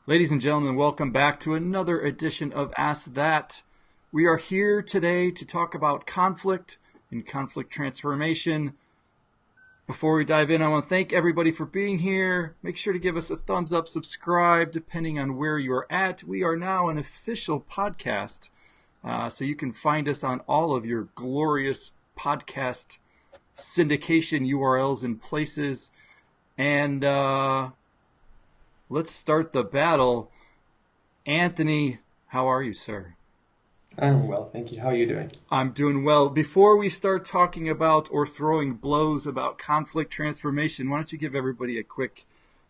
Ladies and gentlemen, welcome back to another edition of Ask That. We are here today to talk about conflict and conflict transformation. Before we dive in, I want to thank everybody for being here. Make sure to give us a thumbs up, subscribe, depending on where you are at. We are now an official podcast, so you can find us on all of your glorious podcast syndication URLs and places. And let's start the battle. Anthony, how are you, sir? I'm well, thank you. How are you doing? I'm doing well. Before we start talking about or throwing blows about conflict transformation, why don't you give everybody a quick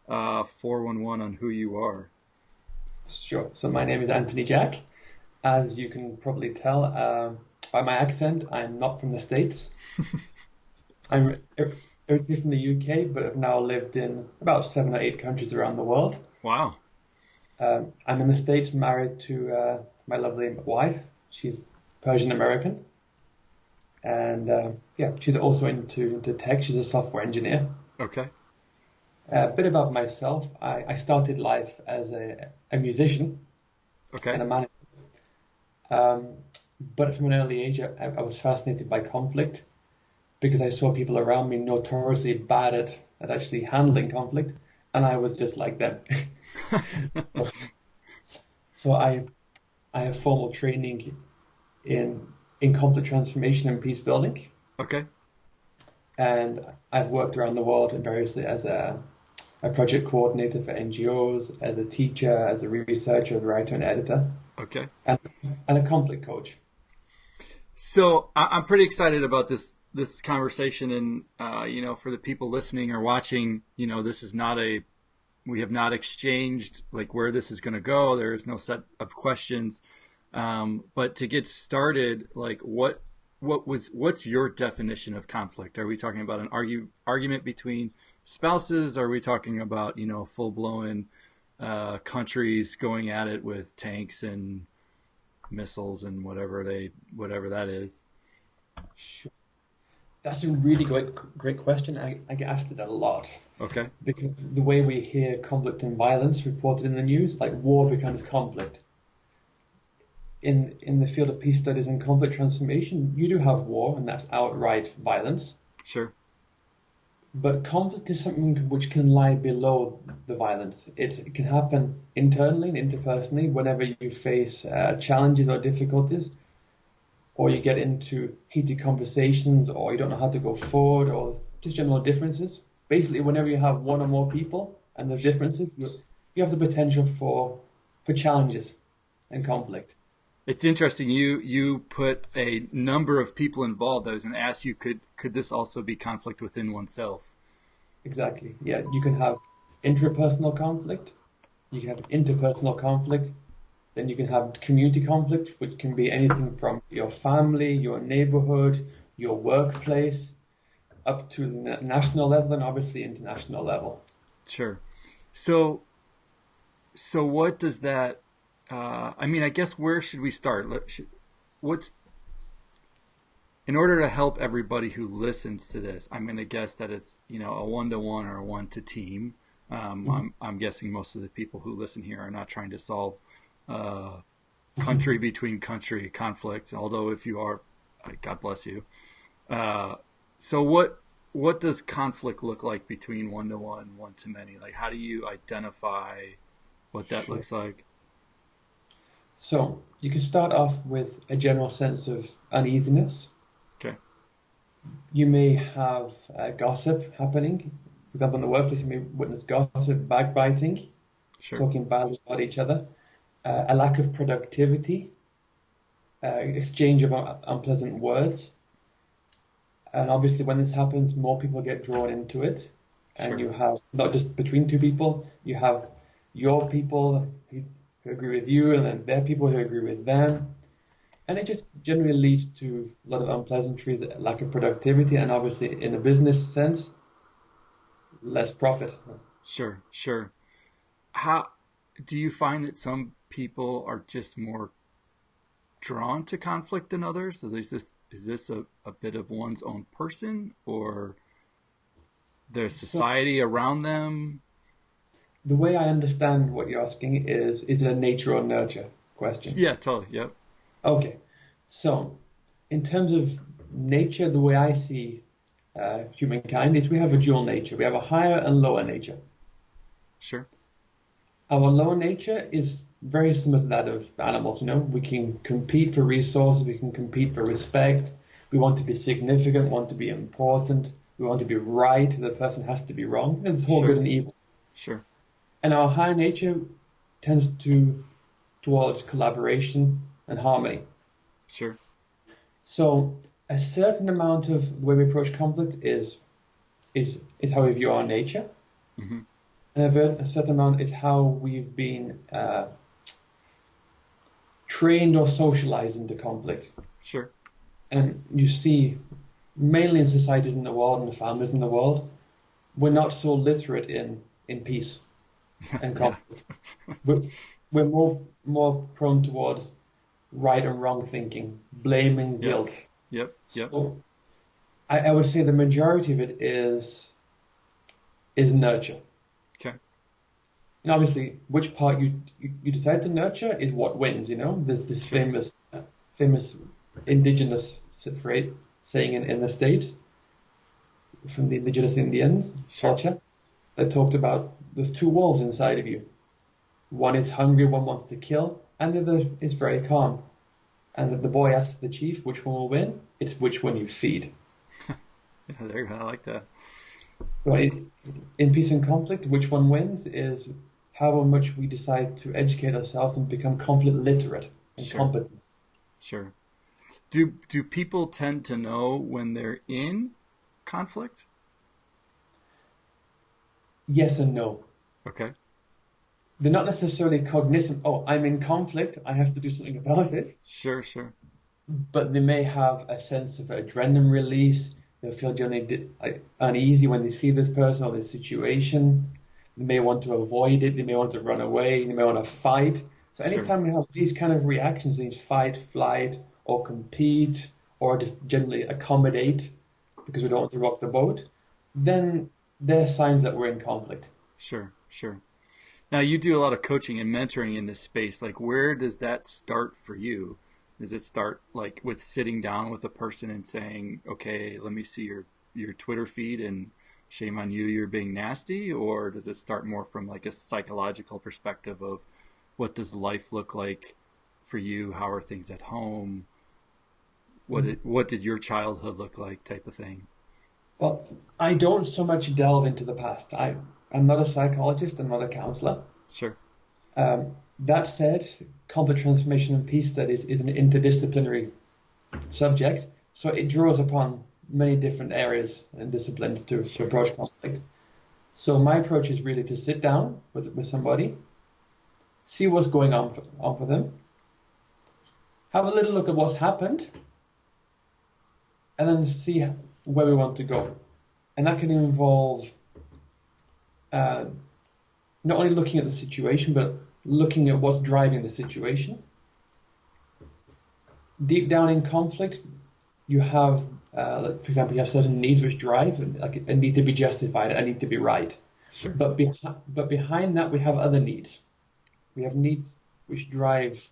411 on who you are? Sure. So my name is Anthony Jack. As you can probably tell by my accent, I'm not from the States. I'm originally from the UK, but I've now lived in about 7 or 8 countries around the world. Wow. I'm in the States, married to my lovely wife. She's Persian American, and yeah, she's also into tech. She's a software engineer. Okay. A bit about myself. I started life as a musician Okay. and a manager. Um, but from an early age, I was fascinated by conflict because I saw people around me notoriously bad at actually handling conflict, and I was just like them. So I have formal training in conflict transformation and peace building, Okay. and I've worked around the world in variously as a project coordinator for NGOs, as a teacher, as a researcher, writer, and editor, Okay. and, and a conflict coach. So I'm pretty excited about this conversation, and for the people listening or watching, this is not a we have not exchanged like where this is going to go. There is no set of questions. But to get started, like what's your definition of conflict? Are we talking about an argument between spouses? Are we talking about full blown countries going at it with tanks and missiles and whatever that is? Sure. That's a really great question. I get asked it a lot Okay, because the way we hear conflict and violence reported in the news, like war becomes conflict. In the field of peace studies and conflict transformation, you do have war, and that's outright violence. sure, But conflict is something which can lie below the violence. It can happen internally and interpersonally whenever you face challenges or difficulties, or you get into heated conversations, or you don't know how to go forward, or just general differences. Basically, whenever you have one or more people and there's differences, you have the potential for challenges and conflict. it's interesting. You put a number of people involved. I was going to ask you, could this also be conflict within oneself? Exactly. Yeah, you can have intrapersonal conflict, you can have interpersonal conflict, then you can have community conflict, which can be anything from your family, your neighborhood, your workplace, up to the national level and obviously international level. Sure. So so what does that? I mean, I guess where should we start? What's in order to help everybody who listens to this? I'm going to guess that it's a 1-to-1 or a 1-to-team. Mhm. I'm guessing most of the people who listen here are not trying to solve uh, country between country conflict. Although if you are, God bless you. Uh, so what does conflict look like between 1-to-1, 1-to-many? Like how do you identify what that Sure. looks like? So you can start off with a general sense of uneasiness. Okay, You may have gossip happening. For example, in the workplace, you may witness gossip, backbiting, sure, talking badly about each other, a lack of productivity, exchange of unpleasant words. And obviously, when this happens, more people get drawn into it. And sure. you have not just between two people, you have your people who agree with you, and then their people who agree with them. And it just generally leads to a lot of unpleasantries, lack of productivity, and obviously, in a business sense, less profit. Sure, sure. How do you find that some people are just more drawn to conflict than others? So is this a bit of one's own person or the So, society around them? The way I understand what you're asking is it a nature or nurture question? Yeah, totally. Yep. Okay. So, in terms of nature, the way I see humankind is we have a dual nature. We have a higher and lower nature. Sure. Our lower nature is very similar to that of animals. We can compete for resources, we can compete for respect. We want to be significant, want to be important, we want to be right. The person has to be wrong. It's all good Sure. and evil. Sure. And our higher nature tends towards collaboration and harmony. Sure. So a certain amount of the way we approach conflict is how we view our nature, Hmm. and a certain amount is how we've been trained or socialized into conflict. Sure. And you see, mainly in societies in the world and the families in the world, we're not so literate in peace and Yeah. conflict. We're more prone towards right and wrong thinking, blaming, Yep. guilt. Yep. Yep. So I would say the majority of it is nurture. Okay. And obviously, which part you decide to nurture is what wins. There's this Sure. famous indigenous phrase saying in the States from the indigenous Indians Sure. culture that talked about there's two wolves inside of you. One is hungry, one wants to kill, and the other is very calm. And the boy asks the chief which one will win. It's which one you feed. Yeah, there you go. I like that. So in peace and conflict, which one wins is how much we decide to educate ourselves and become conflict literate and Sure. competent. Sure. Do people tend to know when they're in conflict? Yes and no. Okay. They're not necessarily cognizant, oh, I'm in conflict, I have to do something about it, Sure. Sure. but they may have a sense of adrenaline release. They'll feel generally uneasy when they see this person or this situation. They may want to avoid it. They may want to run away. They may want to fight. So Sure. anytime we have these kind of reactions, these fight, flight, or compete, or just generally accommodate because we don't want to rock the boat, then they're signs that we're in conflict. Sure. Sure. Now you do a lot of coaching and mentoring in this space. Like, where does that start for you? Does it start like with sitting down with a person and saying, "Okay, let me see your Twitter feed and shame on you, you're being nasty," or does it start more from like a psychological perspective of what does life look like for you? How are things at home? What did your childhood look like, type of thing? Well, I don't so much delve into the past. I'm not a psychologist. I'm not a counselor. Sure. That said, conflict transformation and peace studies is an interdisciplinary subject, so it draws upon many different areas and disciplines to Sure. approach conflict. So my approach is really to sit down with somebody, see what's going on for them, have a little look at what's happened, and then see where we want to go. And that can involve uh, not only looking at the situation, but looking at what's driving the situation. Deep down in conflict, you have, for example, you have certain needs which drive, and like a need to be justified, a need to be right. Sure. But behind that, we have other needs. We have needs which drive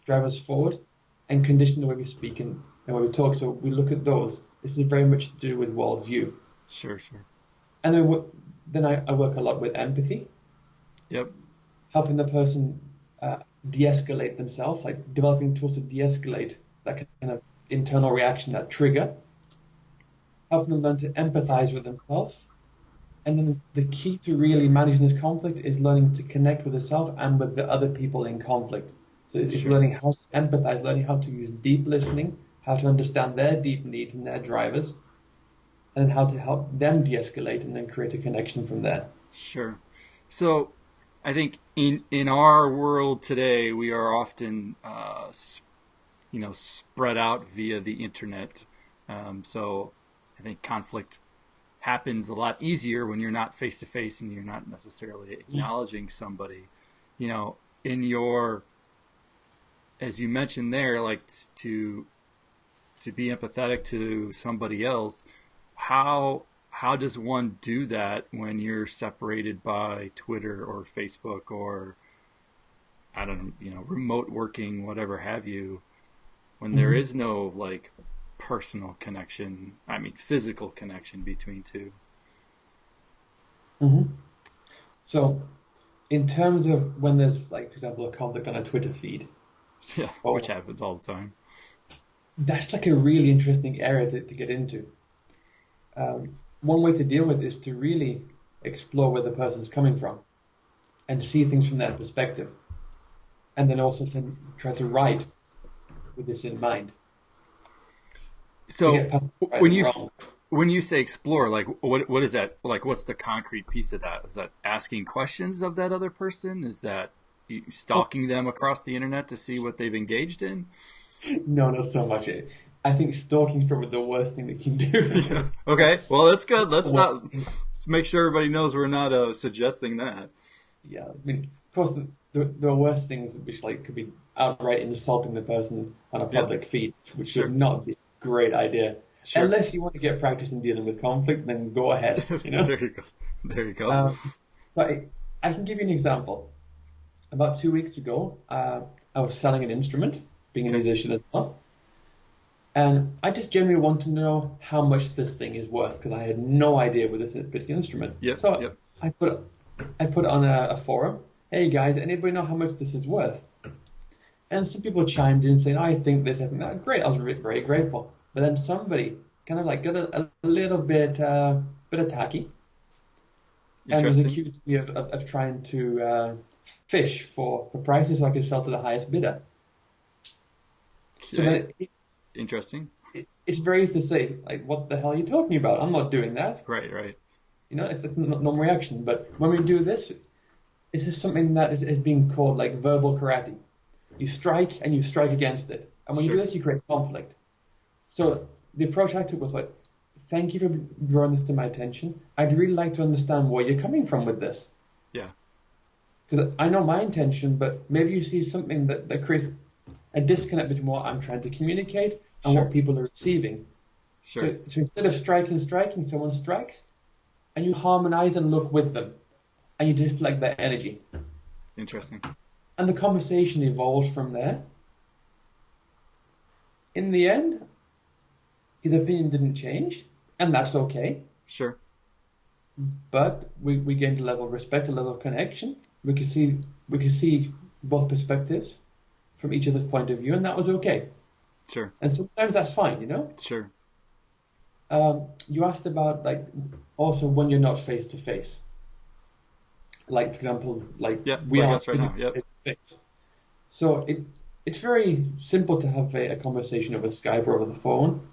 us forward and condition the way we speak and the way we talk. So we look at those. This is very much to do with worldview. Sure. Sure. And then I work a lot with empathy, Yep. helping the person de-escalate themselves, like developing tools to de-escalate that kind of internal reaction, that trigger, helping them learn to empathize with themselves. And then the key to really managing this conflict is learning to connect with yourself and with the other people in conflict. So it's Sure. learning how to empathize, learning how to use deep listening, how to understand their deep needs and their drivers, and how to help them de-escalate and then create a connection from there. Sure. So, I think in our world today, we are often spread out via the internet. So, I think conflict happens a lot easier when you're not face to face and you're not necessarily acknowledging somebody. You know, in your, as you mentioned there, like to be empathetic to somebody else, how how does one do that when you're separated by Twitter or Facebook or I don't know, remote working, whatever have you, when there Hmm. is no like personal connection, I mean physical connection between two. Hmm. So, in terms of when there's, like, for example, a conflict on a Twitter feed, Yeah, which or happens all the time. that's like a really interesting area to get into. One way to deal with it is to really explore where the person's coming from and see things from that perspective, and then also to try to write with this in mind to So get past right when and you wrong. when you say explore, like what is that? Like what's the concrete piece of that? Is that asking questions of that other person? Is that Oh, stalking them across the internet to see what they've engaged in? no, not so much. I think stalking is probably the worst thing that you can Yeah. do. Okay. Well, that's good. The Let's worst not. thing. Let's make sure everybody knows we're not suggesting that. Yeah, I mean, of course, the worst things which like could be outright insulting the person on a Yep. public feed, which would Sure. not be a great idea. Sure. Unless you want to get practice in dealing with conflict, then go ahead, you know? There you go. There you go. Um, but I can give you an example. About 2 weeks ago, I was selling an instrument, being a Okay. musician as well, and I just generally want to know how much this thing is worth because I had no idea with this particular instrument. Yep. So Yep. I put on a forum, hey guys, anybody know how much this is worth? And some people chimed in saying, I think this, I think that. Great, I was very grateful. But then somebody kind of like got a little bit of tacky and was Interesting. accused me of trying to fish for prices so I could sell to the highest bidder. So Okay. then Interesting. it's very easy to say, like, what the hell are you talking about? I'm not doing that. Right. Right. It's a non-reaction. But when we do this, this is something that is being called like verbal karate. You strike and you strike against it. And when you do Sure. this, you create conflict. So the approach I took was like, thank you for drawing this to my attention. I'd really like to understand where you're coming from with this. Yeah. Because I know my intention, but maybe you see something that creates a disconnect between what I'm trying to communicate and what Sure. people are receiving. Sure. So instead of striking, someone strikes, and you harmonize and look with them, and you deflect their energy. Interesting. And the conversation evolves from there. In the end, his opinion didn't change, and that's okay. Sure. But we gained a level of respect, a level of connection. We could see both perspectives from each other's point of view, and that was okay. Sure. And sometimes that's fine. Sure. You asked about like also when you're not face to face. Like for example, like Yep. we Like are us right now. physically Yep. face to face. So it's very simple to have a conversation over Skype or over the phone.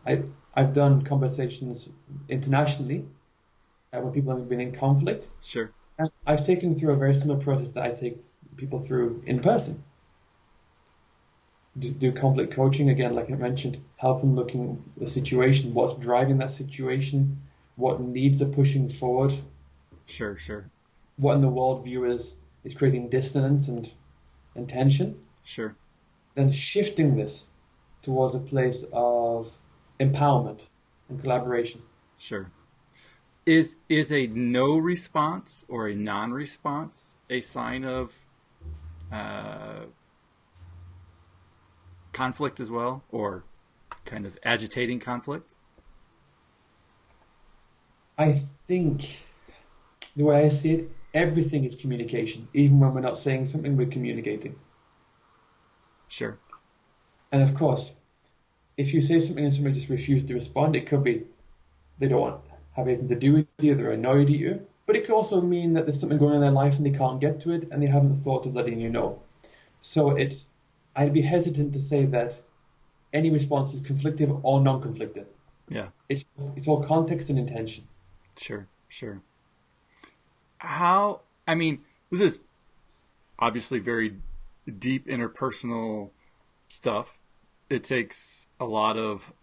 I've done conversations internationally when people have been in conflict. Sure. And I've taken through a very similar process that I take people through in person. Just do conflict coaching again, like I mentioned, help them looking at the situation, what's driving that situation, what needs are pushing forward, Sure. Sure. what in the worldview is creating dissonance and tension. Sure. Then shifting this towards a place of empowerment and collaboration. Sure. Is a no response or a non-response a sign of uh, conflict as well, or kind of agitating conflict? I think the way I see it, everything is communication. Even when we're not saying something, we're communicating. Sure. And of course, if you say something and somebody just refuses to respond, it could be they don't want have anything to do with you, they're annoyed at you. But it could also mean that there's something going on in their life and they can't get to it and they haven't thought of letting you know. So I'd be hesitant to say that any response is conflictive or non-conflictive. Yeah. It's all context and intention. Sure. Sure. How? I mean, this is obviously very deep interpersonal stuff. It takes a lot of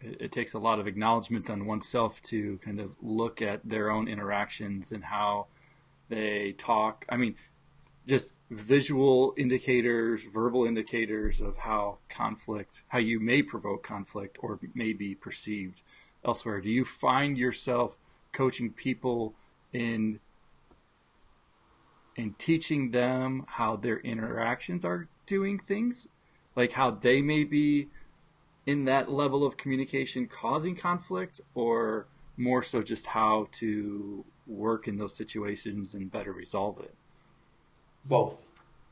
it takes a lot of acknowledgement on oneself to kind of look at their own interactions and how they talk. I mean, just visual indicators, verbal indicators of how you may provoke conflict or may be perceived. elsewhere? Do you find yourself coaching people in teaching them how their interactions are doing things, like how they may be in that level of communication causing conflict, or more so just how to work in those situations and better resolve it? Both.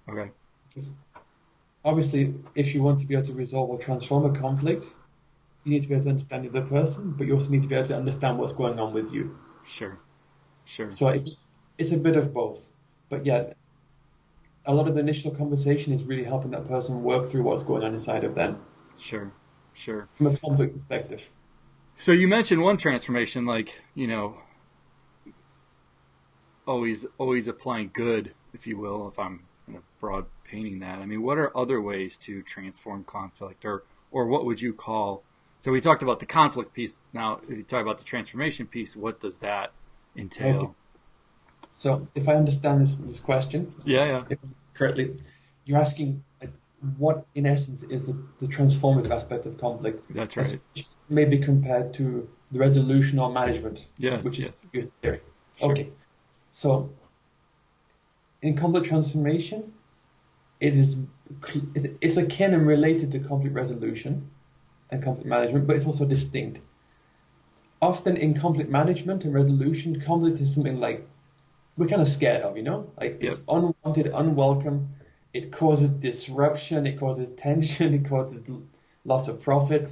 Okay. Obviously, if you want to be able to resolve or transform a conflict, you need to be able to understand the other person, but you also need to be able to understand what's going on with you. Sure. Sure. So it's a bit of both. But yet, a lot of the initial conversation is really helping that person work through what's going on inside of them Sure. Sure. from a conflict perspective. So you mentioned one transformation, like, always applying good, if you will, if I'm kind of broad painting that. I mean, what are other ways to transform conflict, or what would you call? So we talked about the conflict piece. Now, if you talk about the transformation piece, what does that entail? Okay. So if I understand this question, Yeah. if correctly, you're asking what, in essence, is the transformative aspect of conflict? That's right. Maybe compared to the resolution or management, Yes. which Yes. is your theory. Sure. Okay. So in conflict transformation, it's akin and related to conflict resolution and conflict management, but it's also distinct. Often in conflict management and resolution, conflict is something like we're kind of scared of, like it's unwanted, unwelcome. It causes disruption, it causes tension, it causes loss of profit.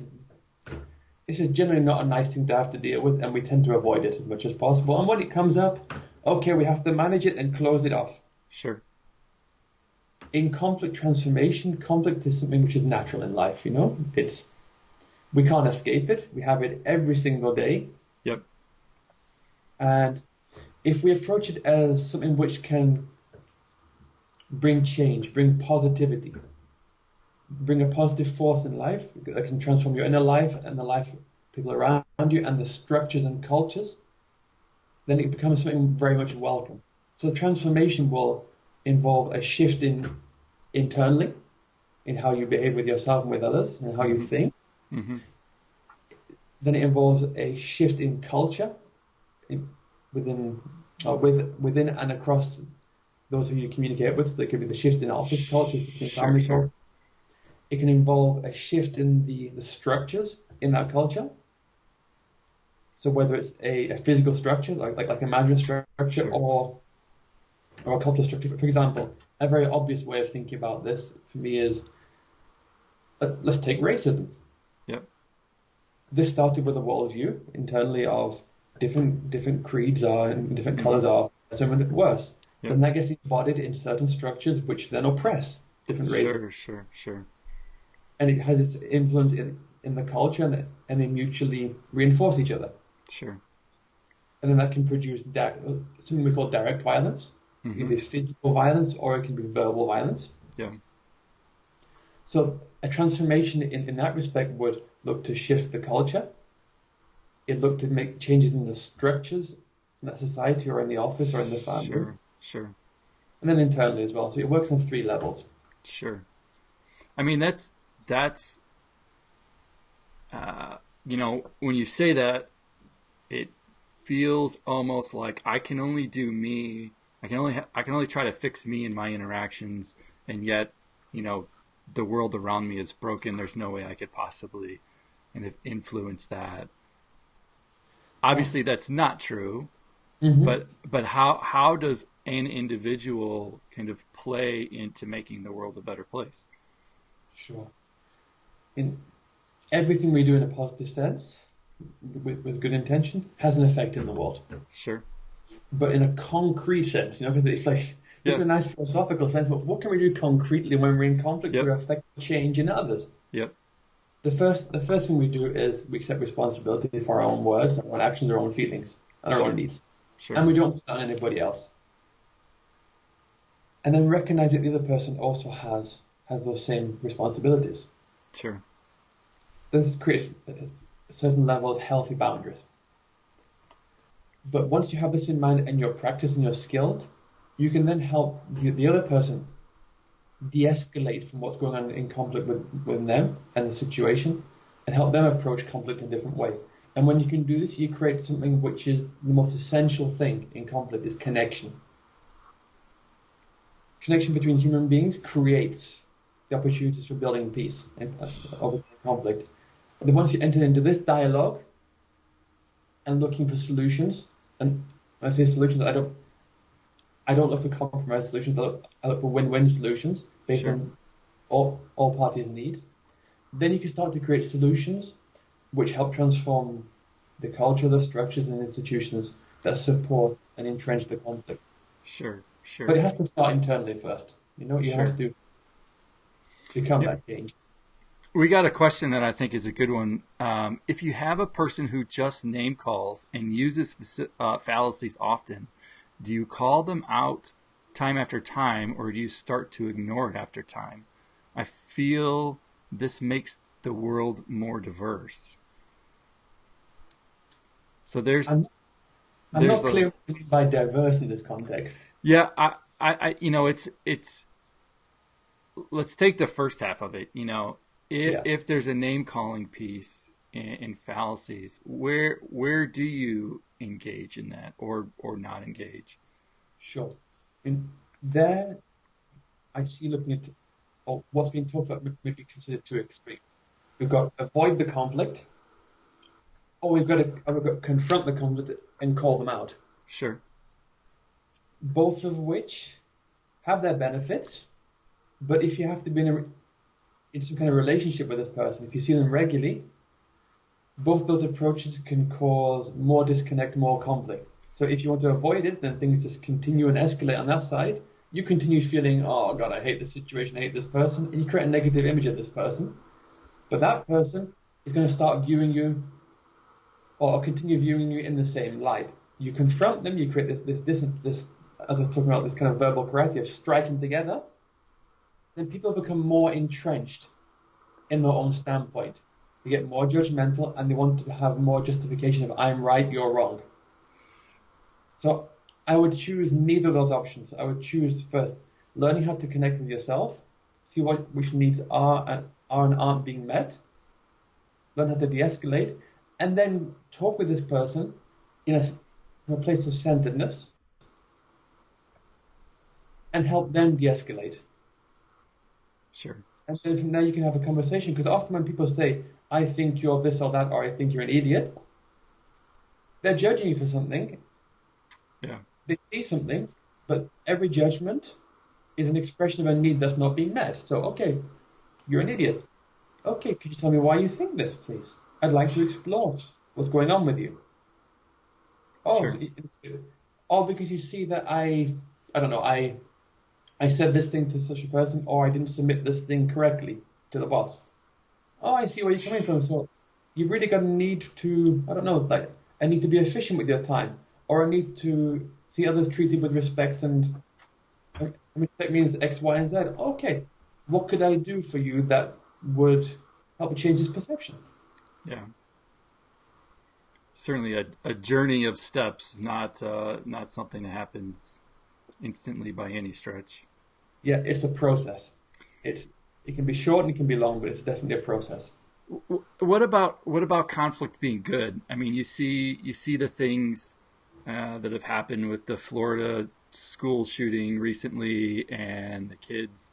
It's just generally not a nice thing to have to deal with, and we tend to avoid it as much as possible. And when it comes up, okay, we have to manage it and close it off. Sure. In conflict transformation, conflict is something which is natural in life, we can't escape it. We have it every single day. Yep. And if we approach it as something which can bring change, bring positivity, bring a positive force in life that can transform your inner life and the life of people around you and the structures and cultures, then it becomes something very much welcome. So the transformation will involve a shift internally in how you behave with yourself and with others and how you think. Mm-hmm. Then it involves a shift in culture within and across those who you communicate with. So it could be the shift in office culture, in family culture. It can involve a shift in the structures in that culture. So whether it's a physical structure, like a management structure, or a cultural structure. For example, a very obvious way of thinking about this for me is, let's take racism. Yep. This started with a worldview internally of different creeds are and different colors are so much worse. Yep. Then that gets embodied in certain structures which then oppress different races. Sure. And it has its influence in the culture, and they mutually reinforce each other. Sure. And then that can produce something we call direct violence. It can be physical violence, or it can be verbal violence. Yeah. So a transformation in that respect would look to shift the culture. It looked to make changes in the structures in that society or in the office or in the family. Sure. And then internally as well. So it works on 3 levels. Sure. I mean, that's when you say that, it feels almost like I can only do me. I can only try to fix me in my interactions, and yet, the world around me is broken. There's no way I could possibly kind of influence that. Obviously, that's not true. Mm-hmm. But how does an individual kind of play into making the world a better place? Sure. In everything we do in a positive sense, with good intention, has an effect in the world. Sure. But in a concrete sense, because it's like, it's a nice philosophical sense, but what can we do concretely when we're in conflict to affect change in others? Yep. The first thing we do is we accept responsibility for our own words, our own actions, our own feelings, and our own needs. Sure. And we don't put that on anybody else. And then recognize that the other person also has those same responsibilities. Sure. This creates a certain level of healthy boundaries. But once you have this in mind and you're practicing, you're skilled, you can then help the other person de-escalate from what's going on in conflict with them and the situation, and help them approach conflict in a different way. And when you can do this, you create something which is the most essential thing in conflict is connection. Connection between human beings creates the opportunities for building peace and overcoming conflict. And then once you enter into this dialogue and looking for solutions, and when I say solutions, I don't look for compromise solutions. I look for win-win solutions based on all parties' needs. Then you can start to create solutions which help transform the culture, the structures and institutions that support and entrench the conflict. Sure. But it has to start internally first. You have to become that change. We got a question that I think is a good one. If you have a person who just name calls and uses fallacies often, do you call them out time after time, or do you start to ignore it after time? I feel this makes the world more diverse. So I'm not clear what you mean by diverse in this context. Yeah, it's let's take the first half of it. If there's a name calling piece in fallacies, where do you engage in that or not engage? Sure. There, I see looking at what's been talked about maybe considered two extremes. We've got avoid the conflict, or we've got to confront the conflict and call them out. Sure. Both of which have their benefits, but if you have to be in some kind of relationship with this person, if you see them regularly, both those approaches can cause more disconnect, more conflict. So if you want to avoid it, then things just continue and escalate on that side. You continue feeling, oh God, I hate this situation, I hate this person, and you create a negative image of this person. But that person is going to start viewing you or continue viewing you in the same light. You confront them, you create this distance, as I was talking about, this kind of verbal karate of striking together. Then people become more entrenched in their own standpoint. They get more judgmental and they want to have more justification of I'm right, you're wrong. So I would choose neither of those options. I would choose first learning how to connect with yourself, see which needs are and aren't being met, learn how to de-escalate, and then talk with this person from a place of centeredness and help them de-escalate. Sure. And then from there you can have a conversation, because often when people say, I think you're this or that, or I think you're an idiot, they're judging you for something. Yeah. They see something, but every judgment is an expression of a need that's not being met. So, okay, you're an idiot. Okay, could you tell me why you think this, please? I'd like to explore what's going on with you. Oh, sure. All because you see that I don't know, I said this thing to such a person, or I didn't submit this thing correctly to the boss. Oh, I see where you're coming from. So you've really got a need to, I don't know, like I need to be efficient with your time, or I need to see others treated with respect, and respect means X, Y, and Z. Okay, what could I do for you that would help change his perception? Yeah. Certainly a journey of steps, not something that happens instantly by any stretch. Yeah, it's a process. It can be short and it can be long, but it's definitely a process. What about conflict being good? I mean, you see the things that have happened with the Florida school shooting recently, and the kids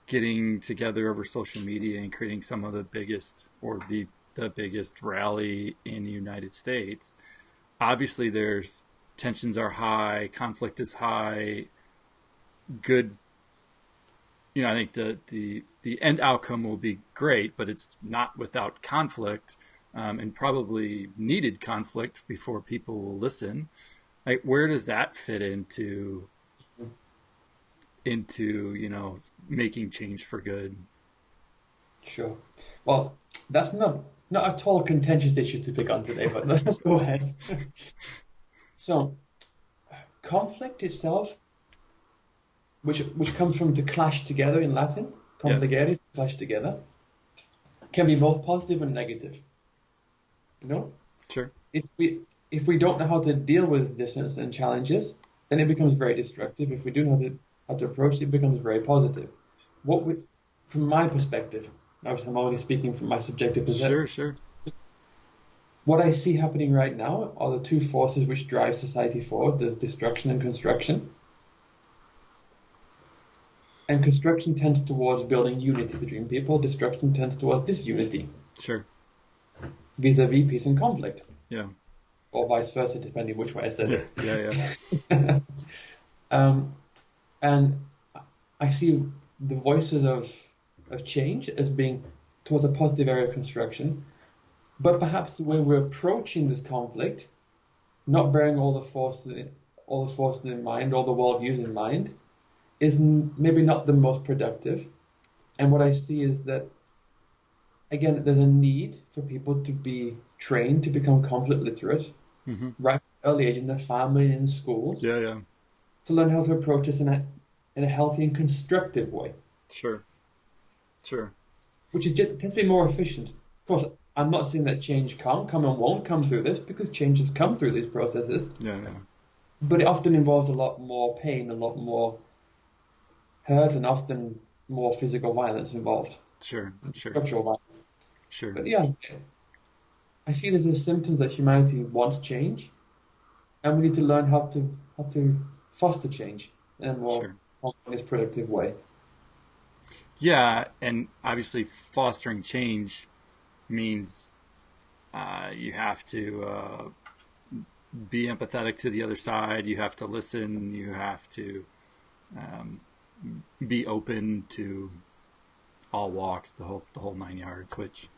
getting together over social media and creating some of the biggest or the biggest rally in the United States. Obviously, there's tensions are high, conflict is high. Good, I think the end outcome will be great, but it's not without conflict, and probably needed conflict before people will listen. Like, where does that fit into making change for good? Sure. Well, that's not at all a contentious issue to pick on today, but let's go ahead. So, conflict itself, which comes from to clash together in Latin, confligere, to clash together, can be both positive and negative. Sure. If we don't know how to deal with dissonance and challenges, then it becomes very destructive. If we do know how to approach it, it becomes very positive. From my perspective, obviously I'm only speaking from my subjective perspective. Sure. What I see happening right now are the two forces which drive society forward: there's destruction and construction. And construction tends towards building unity between people. Destruction tends towards disunity. Sure. Vis-a-vis peace and conflict. Yeah. Or vice versa, depending which way I said it. Yeah. And I see the voices of change as being towards a positive area of construction, but perhaps the way we're approaching this conflict, not bearing all the forces in mind, all the worldviews in mind, is maybe not the most productive. And what I see is that, again, there's a need for people to be trained to become conflict literate, right from early age in their family and in schools, Yeah. to learn how to approach this in a healthy and constructive way. Sure. Which tends to be more efficient. Of course, I'm not saying that change can't come and won't come through this, because change has come through these processes. Yeah. But it often involves a lot more pain, a lot more hurt, and often more physical violence involved. Sure. Structural violence. Sure. But yeah, I see this as symptoms that humanity wants change, and we need to learn how to foster change in a more productive way. Yeah, and obviously fostering change means you have to be empathetic to the other side. You have to listen. You have to be open to all walks, the whole 9 yards. Which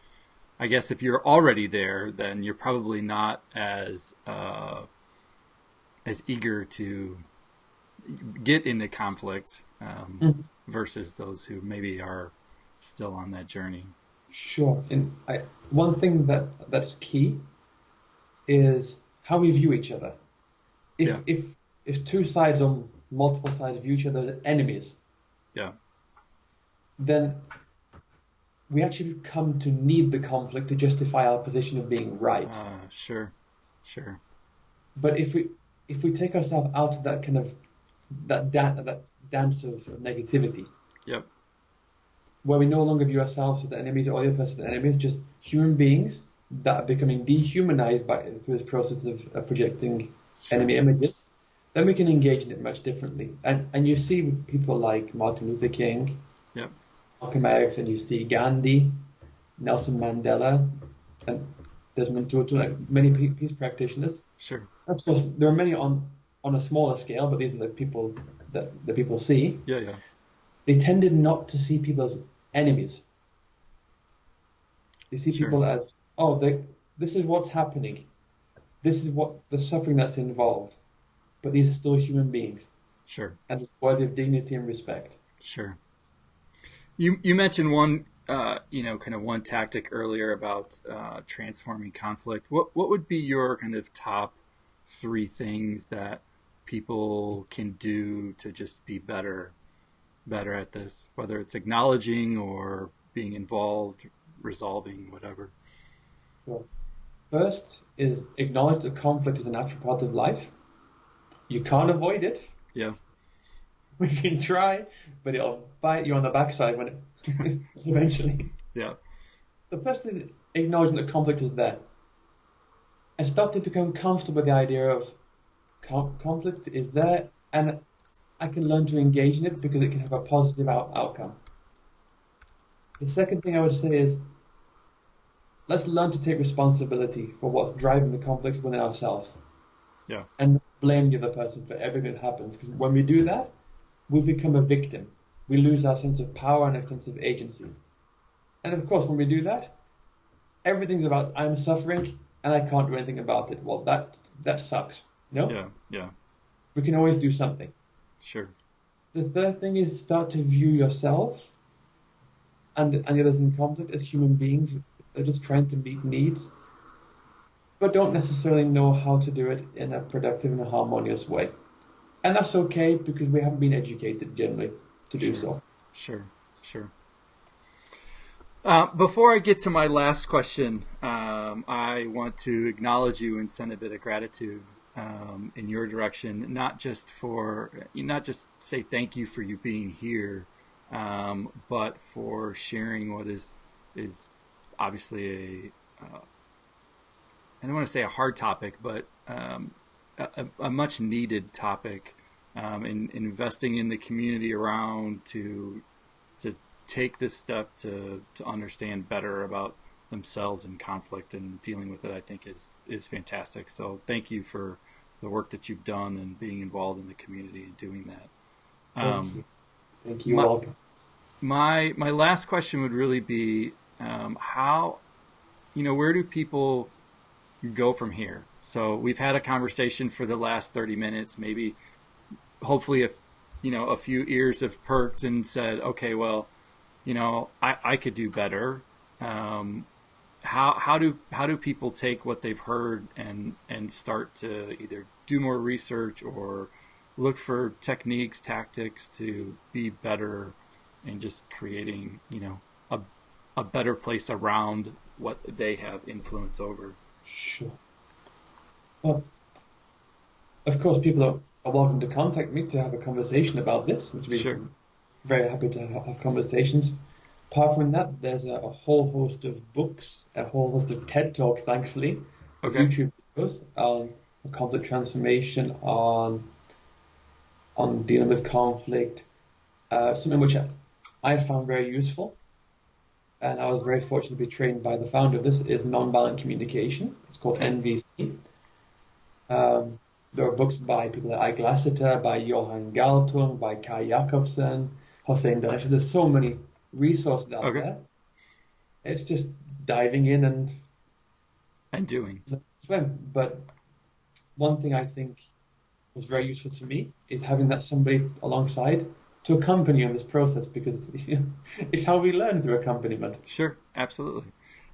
I guess if you're already there, then you're probably not as eager to get into conflict versus those who maybe are still on that journey. Sure. And one thing that's key is how we view each other. If two sides or multiple sides view each other as enemies, then we actually come to need the conflict to justify our position of being right. Sure. But if we take ourselves out of that kind of that dance of negativity, where we no longer view ourselves as the enemies or the other person as enemies, just human beings that are becoming dehumanized through this process of projecting enemy images, then we can engage in it much differently. And you see people like Martin Luther King, Malcolm X, and you see Gandhi, Nelson Mandela, and Desmond Tutu, like many peace practitioners. Sure. Of course, there are many on a smaller scale, but these are the people that the people see. Yeah. They tended not to see people as enemies. They see people as, this is what's happening. This is what the suffering that's involved. But these are still human beings. Sure. And worthy of dignity and respect. Sure. You mentioned one, kind of one tactic earlier about transforming conflict. What would be your kind of top 3 things that people can do to just be better at this, whether it's acknowledging or being involved, resolving, whatever? Sure. First is acknowledge that conflict is a natural part of life. You can't avoid it. Yeah. We can try, but it'll bite you on the backside when it eventually. Yeah. The first is acknowledging that conflict is there, and start to become comfortable with the idea of conflict is there, and I can learn to engage in it because it can have a positive outcome. The second thing I would say is let's learn to take responsibility for what's driving the conflict within ourselves. Yeah. And not blame the other person for everything that happens, because when we do that, we become a victim. We lose our sense of power and our sense of agency. And of course, when we do that, everything's about I'm suffering and I can't do anything about it. Well, that sucks. No? Yeah. We can always do something. Sure. The third thing is start to view yourself and the others in conflict as human beings. They're just trying to meet needs, but don't necessarily know how to do it in a productive and a harmonious way. And that's okay, because we haven't been educated generally to do so. Sure. Before I get to my last question, I want to acknowledge you and send a bit of gratitude in your direction, not just say thank you for you being here, but for sharing what is obviously I don't want to say a hard topic, but a much needed topic in investing in the community around to take this step to understand better about themselves and conflict and dealing with it. I think is fantastic. So thank you for the work that you've done and being involved in the community and doing that. Thank you. Thank you. My, Welcome. my last question would really be how, where do people go from here? So we've had a conversation for the last 30 minutes, maybe hopefully if, a few ears have perked and said, okay, well, I could do better. How do people take what they've heard and start to either do more research or look for techniques, tactics to be better and just creating, a better place around what they have influence over? Sure. Well, of course, people are welcome to contact me to have a conversation about this, which we're Sure. very happy to have conversations. Apart from that, there's a whole host of books, a whole host of TED Talks, thankfully, Okay. YouTube videos on conflict transformation, on dealing with conflict, something which I found very useful, and I was very fortunate to be trained by the founder of this, is Nonviolent Communication. It's called Okay. NVC. There are books by people like Ike Lassiter, by Johan Galtung, by Kai Jakobsen, Hossein Danesh. There's so many resources out Okay. there. It's just diving in and And doing. let's swim. But one thing I think was very useful to me is having that somebody alongside to accompany you in this process, because it's how we learn through accompaniment. Sure, absolutely.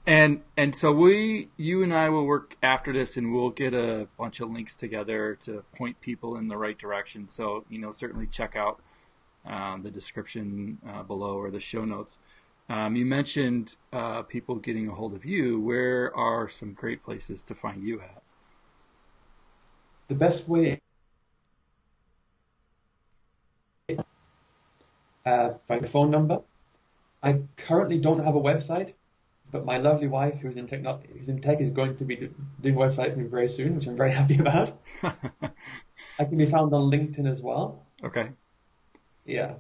And so you and I will work after this, and we'll get a bunch of links together to point people in the right direction. So certainly check out the description below or the show notes. You mentioned people getting a hold of you. Where are some great places to find you at? The best way, find a phone number. I currently don't have a website, but my lovely wife, who's in tech, is going to be doing a website for me very soon, which I'm very happy about. I can be found on LinkedIn as well. Okay. Yeah,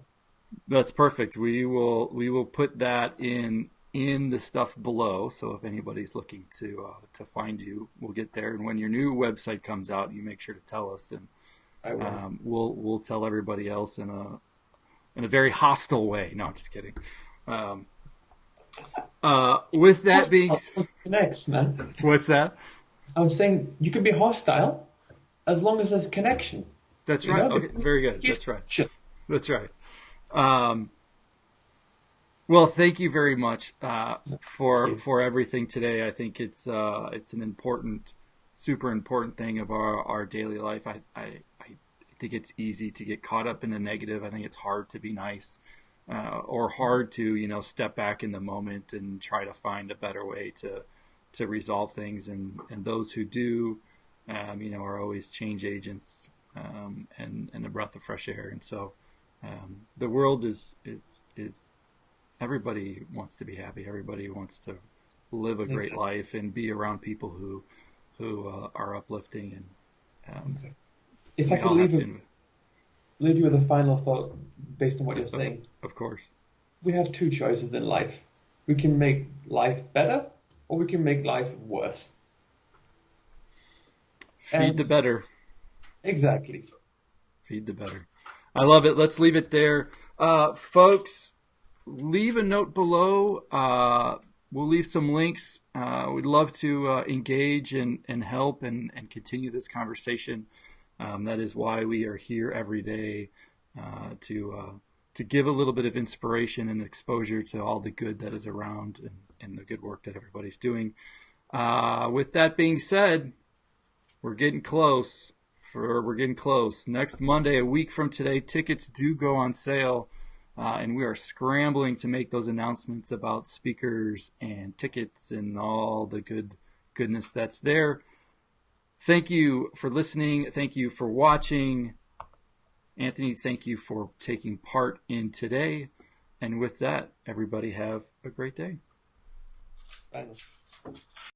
That's perfect. We will put that in the stuff below. So if anybody's looking to find you, we'll get there. And when your new website comes out, you make sure to tell us, and I will. we'll tell everybody else in a very hostile way. No, I'm just kidding. Um, with that being, Connects, man. what's that? I was saying you can be hostile as long as there's connection. That's You right. know, Okay, very good. He's- That's right. That's right. Um, well, thank you very much Thank you. for everything today. I think it's an important, super important thing of our daily life. I think it's easy to get caught up in the negative. I think it's hard to be nice, or hard to step back in the moment and try to find a better way to resolve things. And those who do, are always change agents, and a breath of fresh air. And so the world is everybody wants to be happy. Everybody wants to live a great Exactly. life and be around people who are uplifting. And Exactly. If I we could all have to, leave you with a final thought based on what you're of, saying, of course. we have two choices in life. We can make life better, or we can make life worse. Feed the And better. exactly. Feed the better. I love it. Let's leave it there. Folks, leave a note below. We'll leave some links. We'd love to engage and help and continue this conversation. That is why we are here every day, to give a little bit of inspiration and exposure to all the good that is around, and the good work that everybody's doing. With that being said, we're getting close. We're getting close. Next Monday, a week from today, tickets do go on sale, and we are scrambling to make those announcements about speakers and tickets and all the goodness that's there. Thank you for listening. Thank you for watching. Anthony, thank you for taking part in today. And with that, everybody have a great day. Bye now.